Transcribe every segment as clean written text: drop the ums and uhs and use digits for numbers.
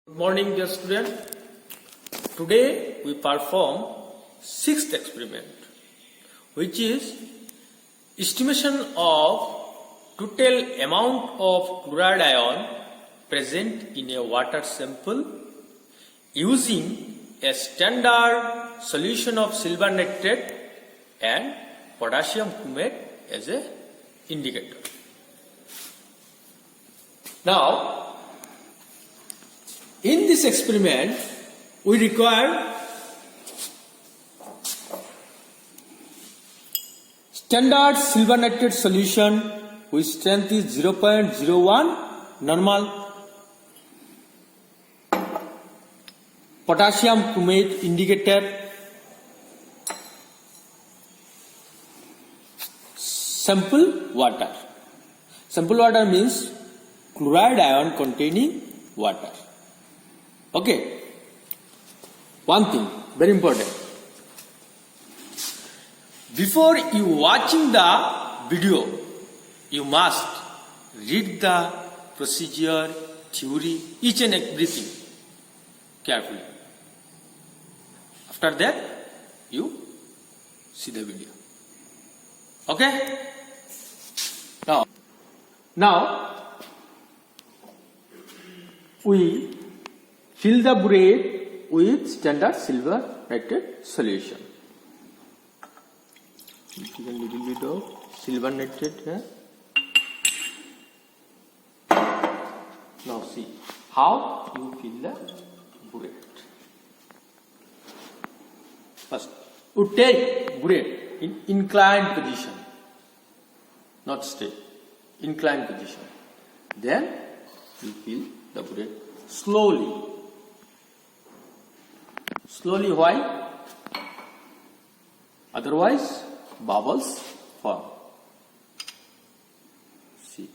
Good morning, dear student. Today we perform sixth experiment, which is estimation of total amount of chloride ion present in a water sample using a standard solution of silver nitrate and potassium chromate as a indicator. Now, in this experiment, we require standard silver nitrate solution with strength is 0.01, normal. Potassium chromate indicator, sample water. Sample water means chloride ion containing water. Okay. One thing, very important. Before you watching the video, you must read the procedure, theory, each and everything carefully. After that, you see the video. Okay? Now we fill the burette with standard silver nitrate solution. Take a little bit of silver nitrate here. Now see how you fill the burette. First, you take burette in inclined position, not straight, inclined position. Then you fill the burette slowly. Slowly, why? Otherwise, bubbles form. See.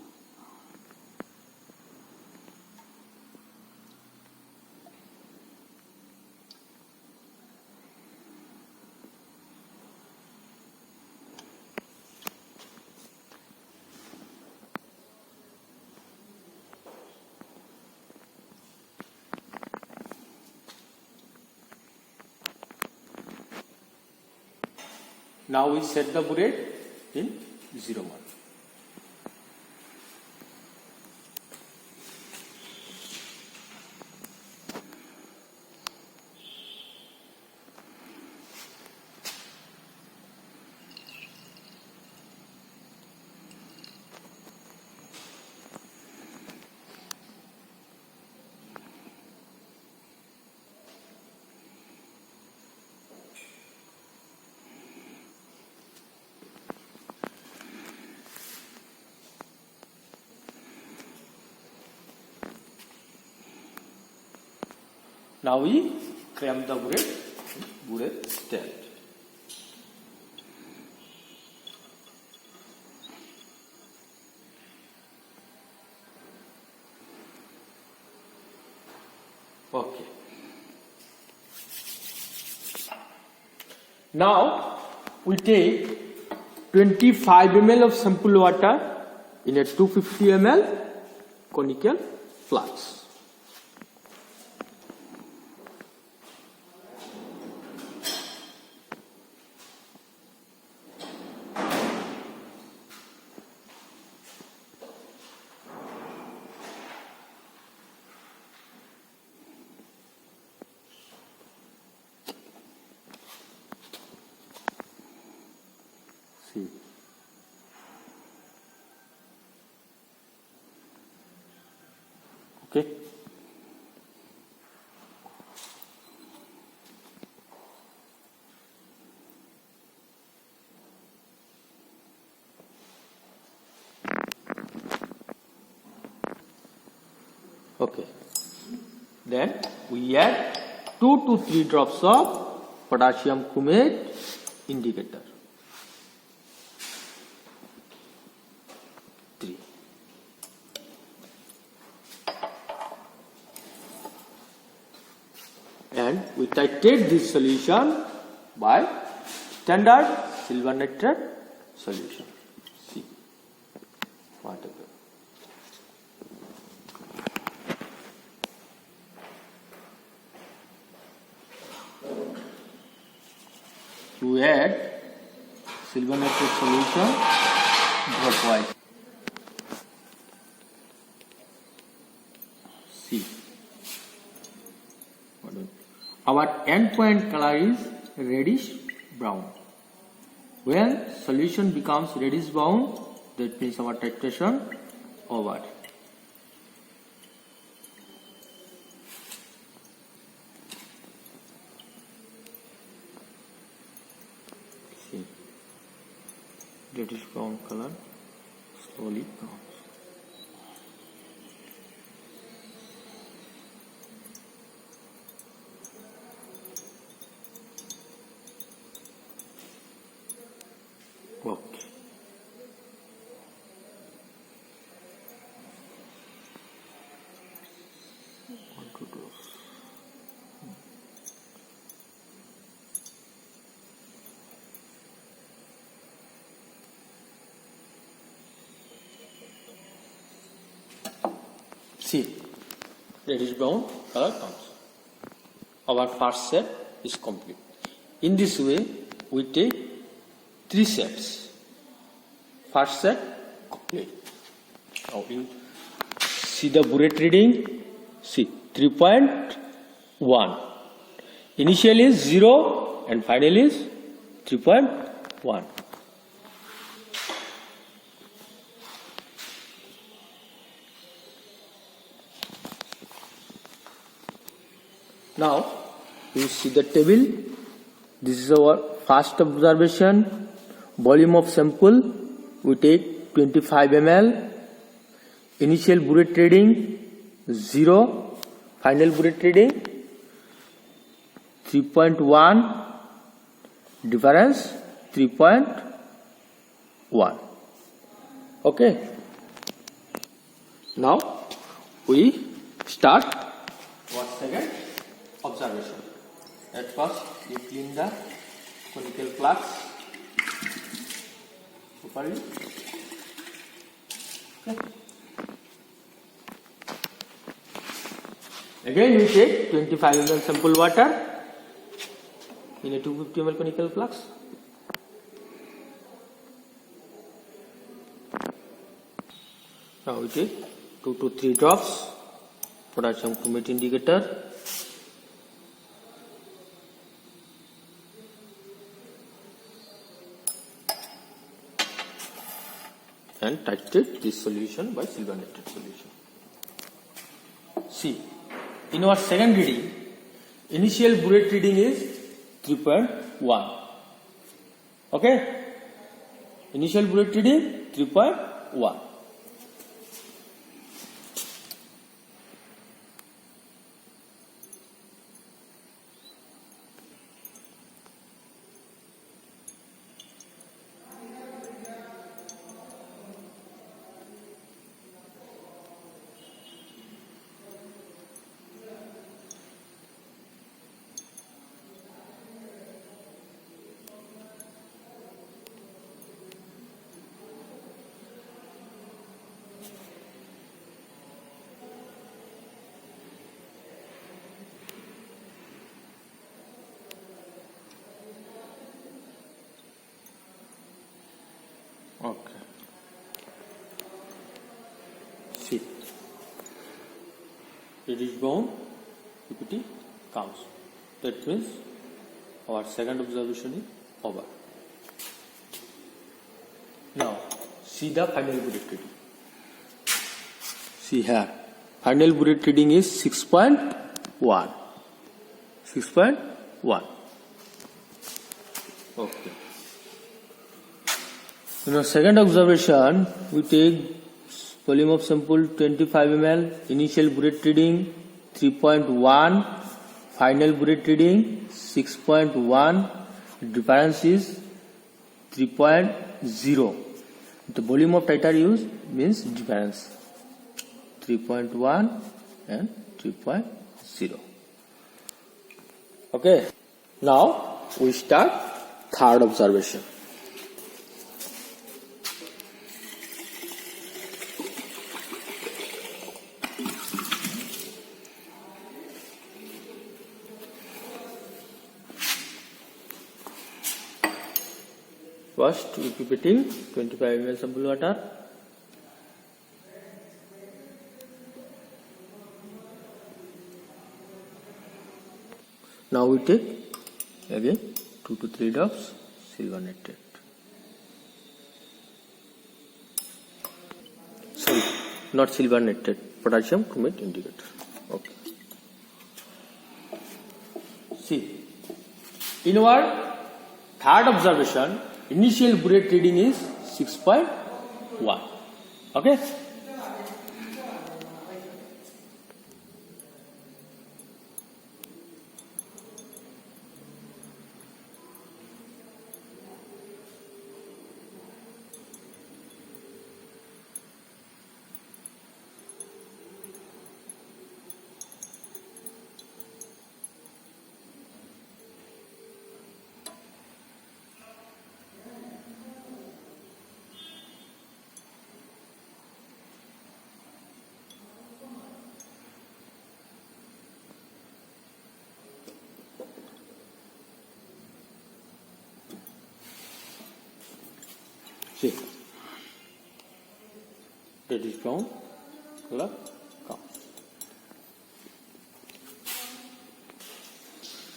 Now we set the burette in 0, 1. Now we clamp the burette stand. Okay. Now we take 25 ml of sample water in a 250 ml conical flask. See. Okay. Okay. Then we add 2 to 3 drops of potassium chromate indicator. 3. And we titrate this solution by standard silver nitrate solution. See what is it? add silver nitrate solution dropwise. See, our endpoint color is reddish brown. When solution becomes reddish brown, that means our titration over. See, reddish brown color slowly comes. Okay. See, reddish brown color comes. Our first set is complete. In this way, we take 3 sets. First set complete. Now, see the burette reading. See 3.1. Initial is 0 and final is 3.1. Now, you see the table. This is our first observation. Volume of sample, we take 25 ml. Initial burette reading 0. Final burette reading 3.1. Difference 3.1. Okay. Now we start our second observation. At first, we clean the conical flask properly. Okay. Again, we take 25 ml sample water in a 250 ml conical flask. Now we take 2 to 3 drops potassium chromate indicator. And titrate this solution by silver nitrate solution. See, in our second reading, initial burette reading is 3.1. Okay? Initial burette reading 3.1. Okay. See, it is brown, PPT comes. That means our second observation is over. Now, see the final burette reading. See here, final burette reading is 6.1. 6.1. Okay. In our second observation, we take volume of sample 25 ml, initial burette reading 3.1, final burette reading 6.1, difference is 3.0. The volume of titer used means difference 3.1 and 3.0. Okay. Now we start third observation. First, we preparing 25 ml sample water. Now we take again 2 to 3 drops silver nitrate. Sorry, not silver nitrate, potassium chromate indicator. Okay. See, in our third observation, initial Burette reading is 6.1. Okay. See, reddish brown color comes.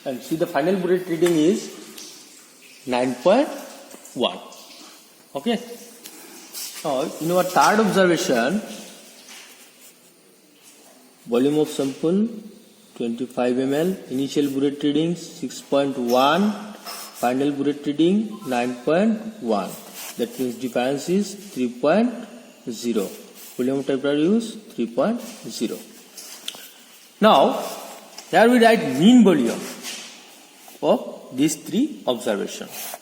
And see, the final Burette reading is 9.1. Okay. Now, in our third observation, volume of sample 25 ml, initial Burette reading 6.1, final Burette reading 9.1. That means difference is 3.0. Volume of temperature is 3.0. Now, here we write mean volume of these three observations.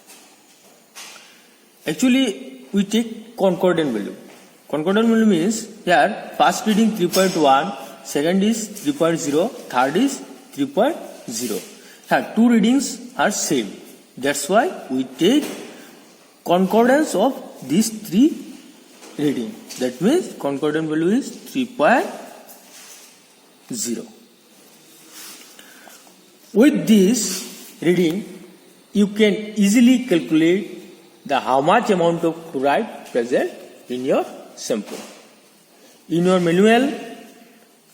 Actually, we take concordant value. Concordant value means here first reading 3.1, second is 3.0, third is 3.0. Here two readings are same. That's why we take concordance of these three readings. That means concordant value is 3.0. With this reading, you can easily calculate the how much amount of chloride present in your sample. In your manual,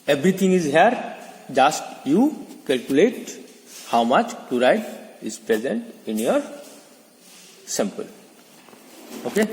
everything is here. Just you calculate how much chloride is present in your sample. Okay.